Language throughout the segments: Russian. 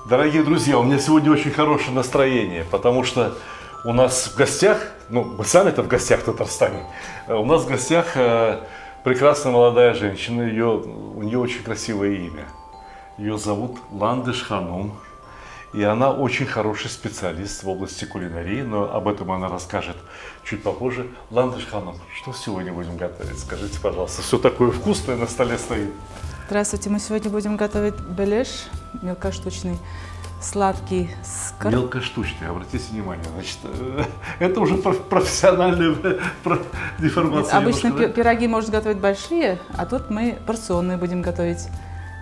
Дорогие друзья, у меня сегодня очень хорошее настроение, потому что у нас в гостях, ну, мы сами-то в гостях в Татарстане, у нас в гостях прекрасная молодая женщина, у нее очень красивое имя. Ее зовут Ландыш Ханум, и она очень хороший специалист в области кулинарии, но об этом она расскажет чуть попозже. Ландыш Ханум, что сегодня будем готовить? Скажите, пожалуйста, все такое вкусное на столе стоит. Здравствуйте, мы сегодня будем готовить беляш, мелкоштучный, сладкий скар. Мелкоштучный, обратите внимание, значит, это уже профессиональная деформация. Обычно немножко, да? пироги можно готовить большие, а тут мы порционные будем готовить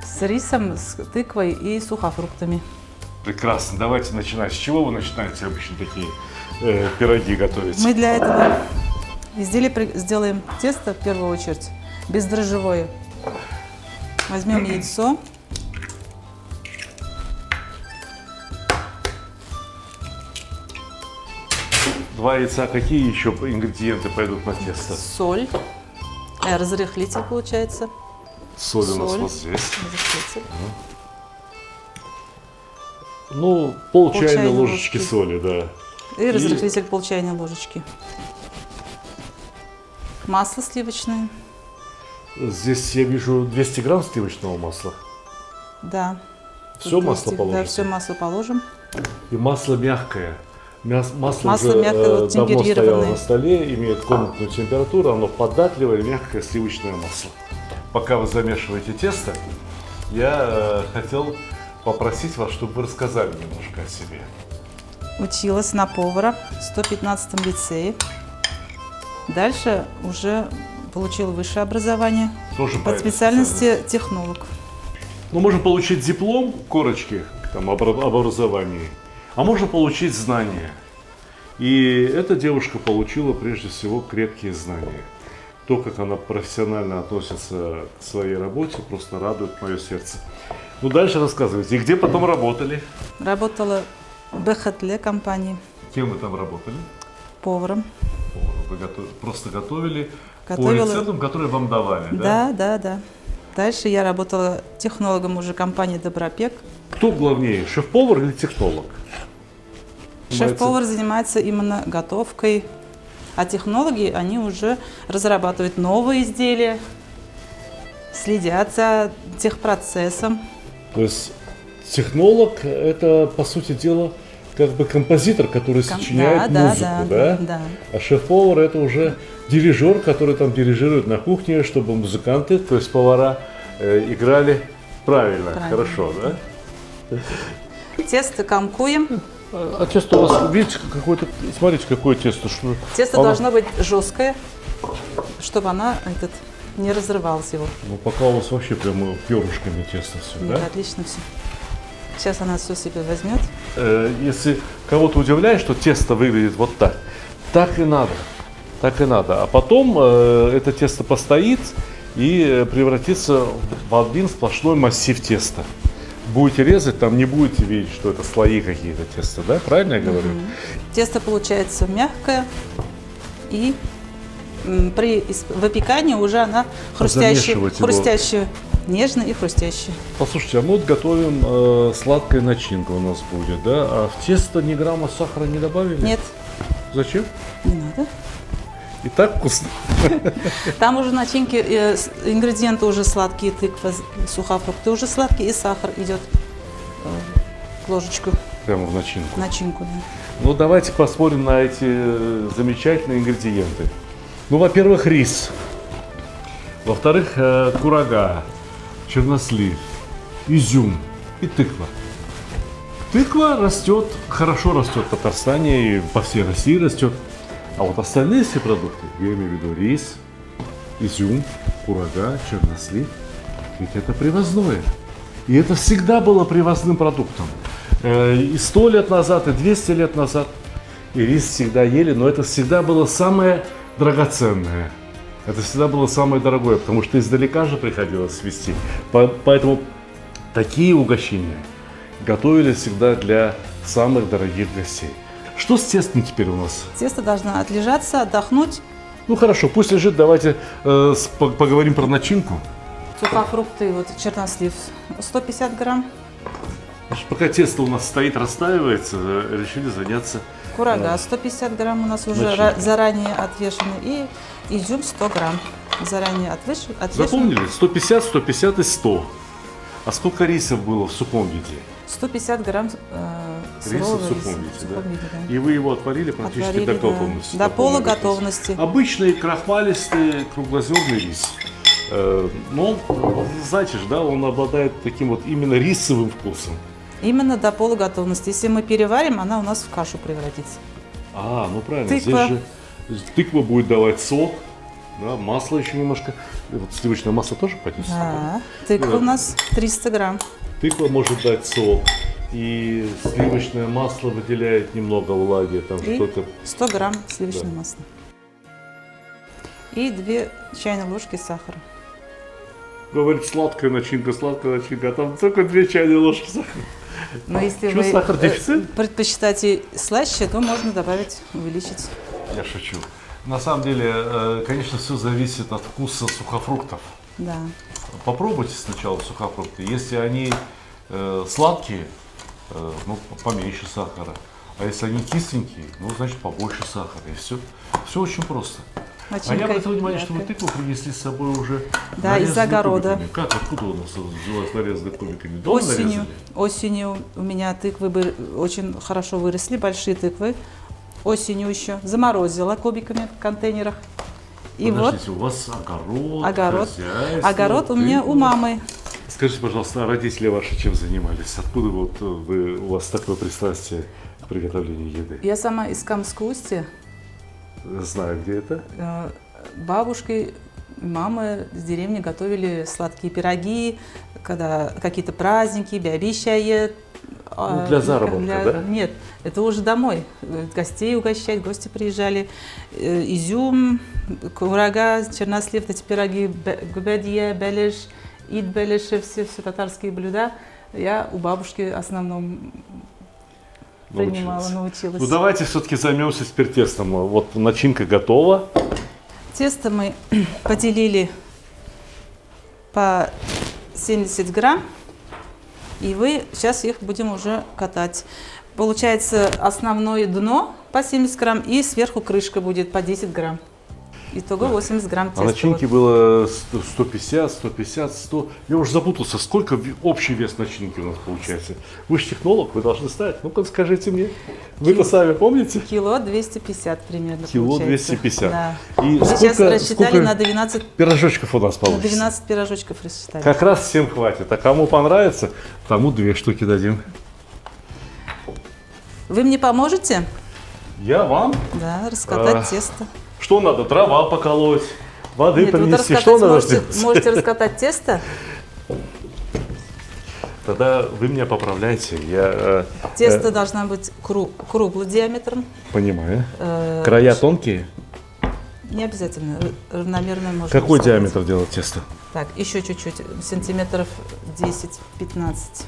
с рисом, с тыквой и сухофруктами. Прекрасно, давайте начинать. С чего вы начинаете обычно такие пироги готовить? Мы для этого изделия сделаем тесто в первую очередь бездрожжевое. Возьмем яйцо. Два яйца. Какие еще ингредиенты пойдут на тесто? Соль. Разрыхлитель получается. Соль у нас вот здесь. Разрыхлитель. Ну, пол чайной ложечки соли, да. И разрыхлитель пол чайной ложечки. Масло сливочное. Здесь я вижу 200 грамм сливочного масла. Да. Все масло положим? Да, все масло положим. И масло мягкое. Масло Масло уже мягкое, вот, давно стояло темперированное. на столе, имеет комнатную температуру, оно податливое, мягкое сливочное масло. Пока вы замешиваете тесто, я хотел попросить вас, чтобы вы рассказали немножко о себе. Училась на повара в 115-м лицее. Дальше уже получила высшее образование. Тоже По специальности технолог. Ну, можно получить диплом, корочки там, об образовании, а можно получить знания. И эта девушка получила прежде всего крепкие знания. То, как она профессионально относится к своей работе, просто радует мое сердце. Ну, дальше рассказывайте. И где потом работали? Работала в БХТЛ компании Кем вы там работали? поваром. Вы просто готовили Готовила. по рецептам, которые вам давали, да? Да. Дальше я работала технологом уже компании Добропек. Кто главнее, шеф-повар или технолог? Шеф-повар занимается именно готовкой, а технологи, они уже разрабатывают новые изделия, следят за техпроцессом. То есть технолог – это, по сути дела, как бы композитор, который сочиняет музыку, да? А шеф-повар – это уже дирижер, который там дирижирует на кухне, чтобы музыканты, то есть повара, играли правильно, хорошо, да? Тесто комкуем. А тесто у вас, видите, какое-то, смотрите, какое тесто. Что Тесто должно быть жесткое, чтобы она не разрывалась его. Ну, пока у вас вообще прямо перышками тесто все, Нет, да? отлично все. Сейчас она все себе возьмет. Если кого-то удивляет, что тесто выглядит вот так, так и надо. Так и надо. А потом это тесто постоит и превратится в один сплошной массив теста. Будете резать, там не будете видеть, что это слои какие-то теста, да? Правильно я говорю? Тесто получается мягкое, и при выпекании уже она хрустящая, нежная и хрустящая. Послушайте, а мы вот готовим сладкая начинка у нас будет, да? А в тесто ни грамма сахара не добавили? Нет, Зачем? не надо. И так вкусно. Там уже начинки, ингредиенты уже сладкие, тыква, сухофрукты уже сладкие, и сахар идет в ложечку. Прямо в начинку. Начинку, да. Ну, давайте посмотрим на эти замечательные ингредиенты. Ну, во-первых, рис. Во-вторых, курага, чернослив, изюм и тыква. Тыква растет, хорошо растет в Татарстане и по всей России растет. А вот остальные все продукты, я имею в виду рис, изюм, курага, чернослив, ведь это привозное. И это всегда было привозным продуктом. И 100 лет назад, и 200 лет назад. И рис всегда ели, но это всегда было самое драгоценное. Это всегда было самое дорогое, потому что издалека же приходилось везти. Поэтому такие угощения готовили всегда для самых дорогих гостей. Что с тестом теперь у нас? Тесто должно отлежаться, отдохнуть. Ну хорошо, пусть лежит, давайте поговорим про начинку. Сухофрукты, вот чернослив 150 грамм. Значит, пока тесто у нас стоит, расстаивается, решили заняться. Курага 150 грамм у нас уже Начинка. заранее отвешены. И изюм 100 грамм заранее отвешен. Запомнили? 150, 150 и 100. А сколько рисов было в сухом виде? 150 грамм Риса сырого в риса. сухом В виде, сухом да? виде, да. И вы его отварили практически Отварили, до да. готовности. До полной полуготовности. Обычный крахмалистый круглозерный рис. Но, знаете же, да, он обладает таким вот именно рисовым вкусом. Именно до полуготовности. Если мы переварим, она у нас в кашу превратится. Ну правильно, Тыква. здесь же тыква будет давать сок, да, масло еще немножко. Вот сливочное масло тоже пойдет? Да. Тыква у нас 300 грамм. Тыква может дать сок, и сливочное масло выделяет немного влаги, там И что-то. 100 грамм сливочного масла. И 2 чайные ложки сахара. Говорит, сладкая начинка, а там только 2 чайные ложки сахара. Но если Чё, вы сахар дефицит? предпочитаете слаще, то можно добавить, увеличить. Я шучу. На самом деле, конечно, все зависит от вкуса сухофруктов. Да. Попробуйте сначала сухофрукты. Если они сладкие, ну, поменьше сахара. А если они кисленькие, ну, значит, побольше сахара. И все. Все очень просто. А я Начинка обратил внимание, что вы яркая. тыкву принесли с собой уже Да, из нарезанную огорода. кубиками. Как, откуда у нас взялась нарезанная кубиками? Дома Осенью у меня тыквы очень хорошо выросли, большие тыквы. Осенью еще заморозила кубиками в контейнерах. И Подождите, у вас огород, огород. хозяйство, Огород у меня у тыква. мамы. Скажите, пожалуйста, а родители ваши чем занимались? Откуда вот у вас такое пристрастие к приготовлению еды? Я сама из Камской-Устья. Знаю, где это. Бабушки, мамы с деревни готовили сладкие пироги, когда какие-то праздники, бябищае. Ну, для заработка, да? Нет, это уже домой. Гостей угощать, гости приезжали. Изюм, курага, чернослив, эти пироги, губедье, белиш, ид белиши, все татарские блюда. Я у бабушки в основном принимала, научилась. Ну давайте все-таки займемся теперь тестом. Вот начинка готова. Тесто мы поделили по 70 грамм, и сейчас их будем уже катать. Получается основное дно по 70 грамм, и сверху крышка будет по 10 грамм. Итого 80 грамм теста. А начинки было 150, 150, 100. Я уже запутался, сколько общий вес начинки у нас получается. Вы же технолог, вы должны знать. Ну-ка скажите мне. Вы-то сами помните? Кило 250 примерно Кило получается. 250. Да. И Мы сейчас рассчитали на 12, пирожочков у нас на получится? 12 пирожочков рассчитали. Как раз всем хватит. А кому понравится, тому 2 штуки дадим. Вы мне поможете? Я вам? Да, раскатать тесто. Что надо? Трава поколоть, воды Нет, вот принести. раскатать Что надо можете, сделать? можете раскатать тесто. Тогда вы меня поправляете. Я Тесто должно быть круглым диаметром. понимаю. Края тонкие? Не обязательно, равномерно можно. Какой раскатать. диаметр делать тесто? Так, еще чуть-чуть, сантиметров 10-15.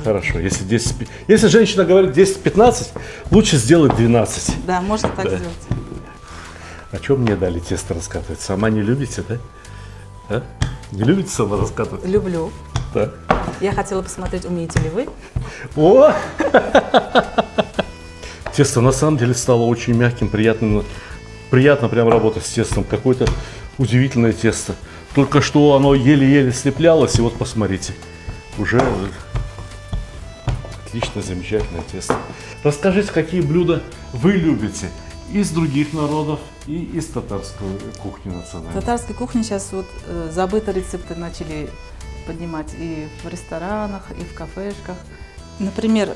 Хорошо. Если женщина говорит 10-15, лучше сделать 12. Да, можно так сделать. А что мне дали тесто раскатывать? Сама не любите, да? А? Не любите сама раскатывать? Люблю. Да. Я хотела посмотреть, умеете ли вы. О! Тесто на самом деле стало очень мягким, приятным. Приятно прям работать с тестом. Какое-то удивительное тесто. Только что оно еле-еле слеплялось, и вот посмотрите. Уже отличное, замечательное тесто. Расскажите, какие блюда вы любите из других народов и из татарской кухни В национальной? татарской кухне сейчас вот забытые рецепты начали поднимать и в ресторанах, и в кафешках. Например,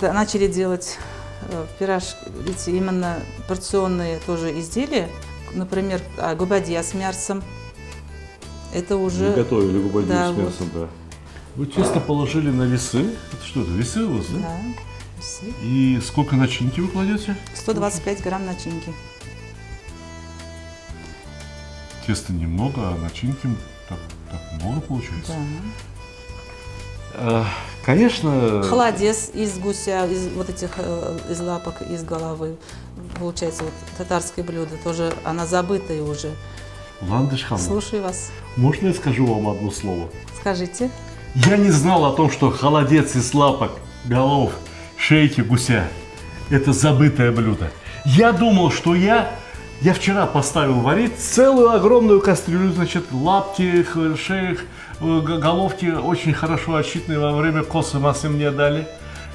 начали делать пирожки, именно порционные тоже изделия. Например, губадья с мясом. Это уже... Вы готовили губадью Да, с мясом, да. Вы тесто положили на весы. Это что это, весы у вас, да? Да, весы. И сколько начинки вы кладете? 125 грамм начинки. Теста немного, а начинки так много получается. Да. Конечно, Холодец из гуся, из лапок, из головы. Получается, вот татарское блюдо, тоже она забытая уже. Ландыш-ханым, Слушаю вас. можно я скажу вам одно слово? Скажите. Я не знал о том, что холодец из лапок, голов, шейки гуся – это забытое блюдо. Я думал, что я вчера поставил варить целую огромную кастрюлю, значит, лапки, шеек, головки очень хорошо отчитанные во время косы массы мне дали,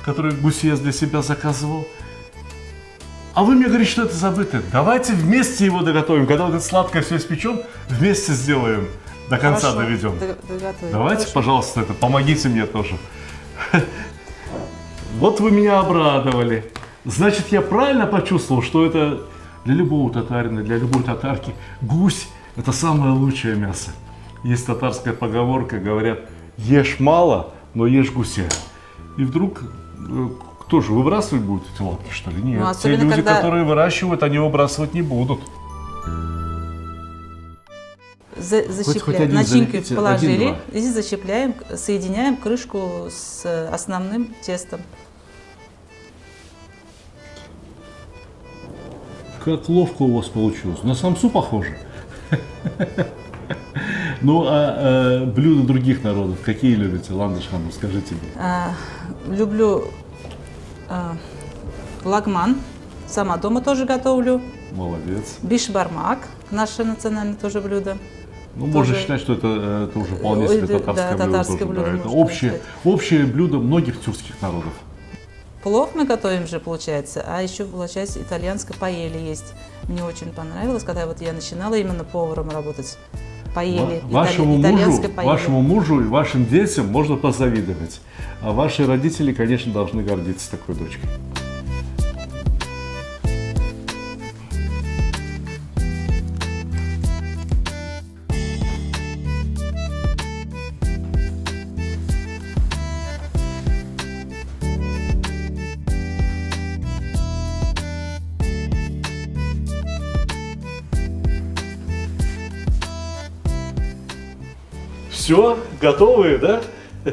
которые гусец для себя заказывал. А вы мне говорите, что это забытое. Давайте вместе его доготовим. Когда вот это сладкое все испечем, вместе сделаем. До конца Хорошо, доведем. доготовим. Давайте, Хорошо. пожалуйста, это помогите мне тоже. Вот вы меня обрадовали. Значит, я правильно почувствовал, что это для любого татарина, для любой татарки гусь – это самое лучшее мясо. Есть татарская поговорка, говорят, ешь мало, но ешь гуся. И вдруг, кто же, выбрасывать будет эти лапки, что ли? Нет, Ну, те особенно, люди, когда- которые выращивают, они выбрасывать не будут. Хоть Защипляем. один Начинкой залепите, положили. один-два. И зачепляем, соединяем крышку с основным тестом. Как ловко у вас получилось. На самсу похоже. Ну, а блюда других народов какие любите, Ландыш-ханым, скажите мне. Люблю лагман. Сама дома тоже готовлю. Молодец. Бишбармак. Наше национальное тоже блюдо. Ну, можно Тоже- считать, что это уже вполне Ой, себе да, татарское блюдо. татарское тоже, блюдо, да. Это можно общее блюдо многих тюркских народов. Плов мы готовим же, получается, а еще, получается, итальянское паэлья есть. Мне очень понравилось, когда вот я начинала именно поваром работать. Паэлья, итальянское паэлья. Вашему мужу и вашим детям можно позавидовать. А ваши родители, конечно, должны гордиться такой дочкой. Все, готовые, да?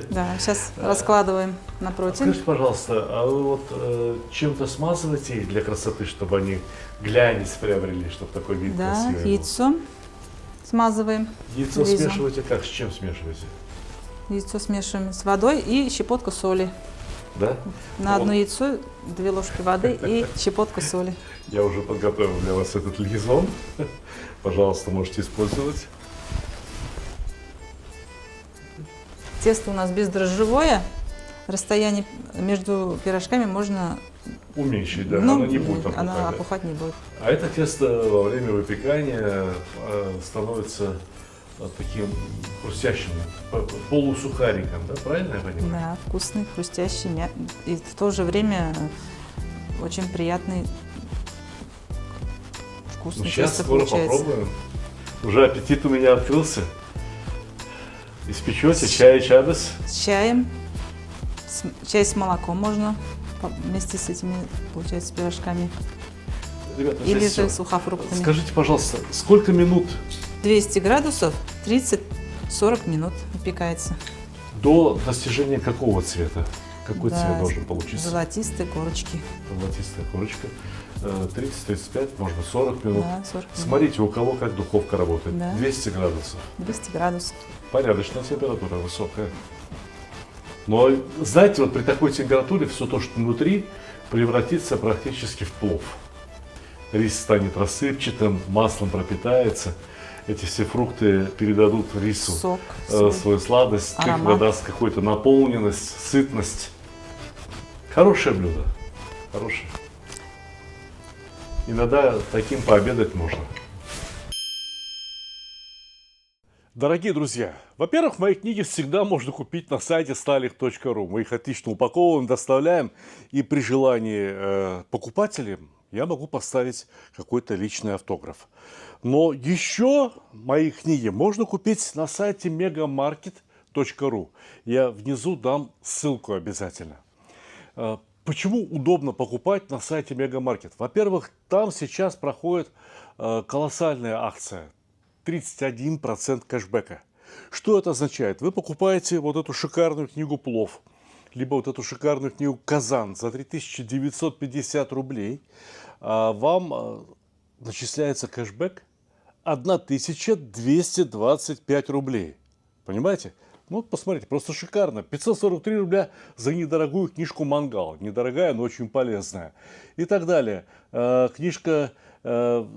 Да, сейчас раскладываем на противень. Скажите, пожалуйста, а вы вот чем-то смазываете их для красоты, чтобы они глянец приобрели, чтобы такой вид Да, красивый был? яйцо смазываем. Яйцо Лизом. смешиваете как? С чем смешиваете? Яйцо смешиваем с водой и щепотку соли. Да? На одно Вот. яйцо 2 ложки воды и щепотку соли. Я уже подготовил для вас этот лизон. Пожалуйста, можете использовать. Тесто у нас бездрожжевое. Расстояние между пирожками можно... Уменьшить, да, ну, оно не будет опухать. Она да. опухать не будет. А это тесто во время выпекания становится таким хрустящим, полусухариком, да? Правильно я понимаю? Да, вкусный, хрустящий, и в то же время очень приятный, вкусный Ну, сейчас тесто скоро получается. попробуем. Уже аппетит у меня открылся. Испечете чай, чабес. С чаем, чай с молоком можно вместе с этими, получается, пирожками. Ребята, Или здесь же всё. сухофруктами. Скажите, пожалуйста, сколько минут 200 градусов, 30-40 минут выпекается. до достижения какого цвета? Какой Да, цвет должен получиться? Золотистые корочки. Золотистая корочка. 30-35, может быть, 40 минут. Да, 40 минут. Смотрите, у кого как духовка работает. Да. 200 градусов. 200 градусов. Порядочная температура, высокая. Но, знаете, вот при такой температуре все то, что внутри, превратится практически в плов. Рис станет рассыпчатым, маслом пропитается. Эти все фрукты передадут рису Сок, соль. свою сладость, Аромат. даст какую-то наполненность, сытность. Хорошее блюдо. Хорошее. Иногда таким пообедать можно. Дорогие друзья, во-первых, мои книги всегда можно купить на сайте stalih.ru. Мы их отлично упаковываем, доставляем, и при желании покупателям я могу поставить какой-то личный автограф. Но еще мои книги можно купить на сайте megamarket.ru. Я внизу дам ссылку обязательно. Почему удобно покупать на сайте Мегамаркет? Во-первых, там сейчас проходит колоссальная акция. 31% кэшбэка. Что это означает? Вы покупаете вот эту шикарную книгу «Плов», либо вот эту шикарную книгу «Казан» за 3950 рублей, а вам начисляется кэшбэк 1225 рублей. Понимаете? Ну, вот посмотрите, просто шикарно. 543 рубля за недорогую книжку «Мангал». Недорогая, но очень полезная. И так далее. Книжка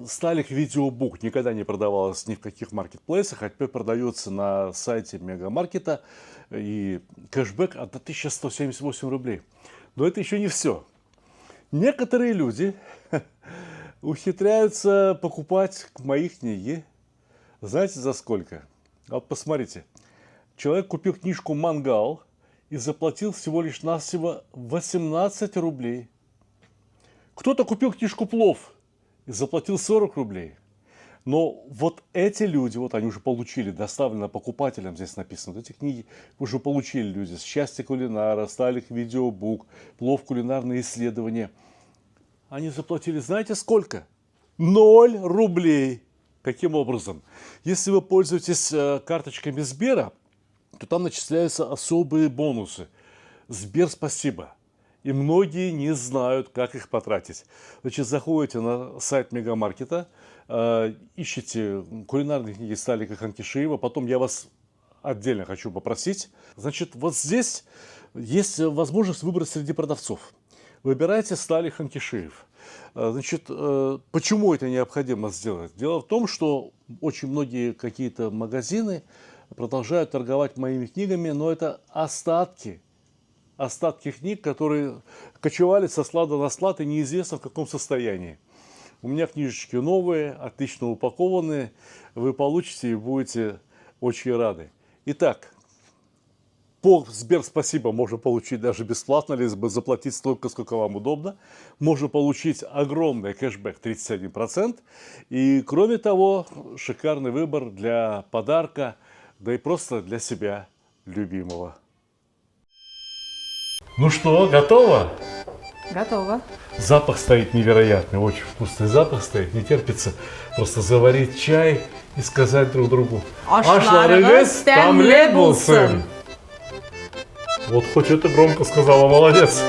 «Сталик Видеобук» никогда не продавалась ни в каких маркетплейсах, а теперь продается на сайте Мегамаркета. И кэшбэк 1178 рублей. Но это еще не все. Некоторые люди ухитряются покупать мои книги. Знаете, за сколько? Вот посмотрите. Человек купил книжку «Мангал» и заплатил всего лишь навсего 18 рублей. Кто-то купил книжку «Плов» и заплатил 40 рублей. Но вот эти люди, вот они уже получили, доставлено покупателям, здесь написано, вот эти книги уже получили люди. «Счастье кулинара», «Сталик Видеобук», «Плов. Кулинарные исследования». Они заплатили, знаете, сколько? 0 рублей. Каким образом? Если вы пользуетесь карточками Сбера, то там начисляются особые бонусы. Сбер спасибо. И многие не знают, как их потратить. Значит, заходите на сайт Мегамаркета, ищите кулинарные книги Сталика Ханкишиева. Потом я вас отдельно хочу попросить. Значит, вот здесь есть возможность выбрать среди продавцов. Выбирайте Сталик Ханкишиев. Значит, почему это необходимо сделать? Дело в том, что очень многие какие-то магазины продолжают торговать моими книгами, но это остатки книг, которые кочевали со склада на склад и неизвестно в каком состоянии. У меня книжечки новые, отлично упакованные, вы получите и будете очень рады. Итак, по Сбер спасибо можно получить даже бесплатно, лишь бы заплатить столько, сколько вам удобно. Можно получить огромный кэшбэк 31%. И кроме того, шикарный выбор для подарка, да и просто для себя любимого. Ну что, готово? Готово. Запах стоит невероятный, очень вкусный запах стоит. Не терпится просто заварить чай и сказать друг другу: Ашlarınız demli bulsun. Вот хоть это громко сказала, молодец.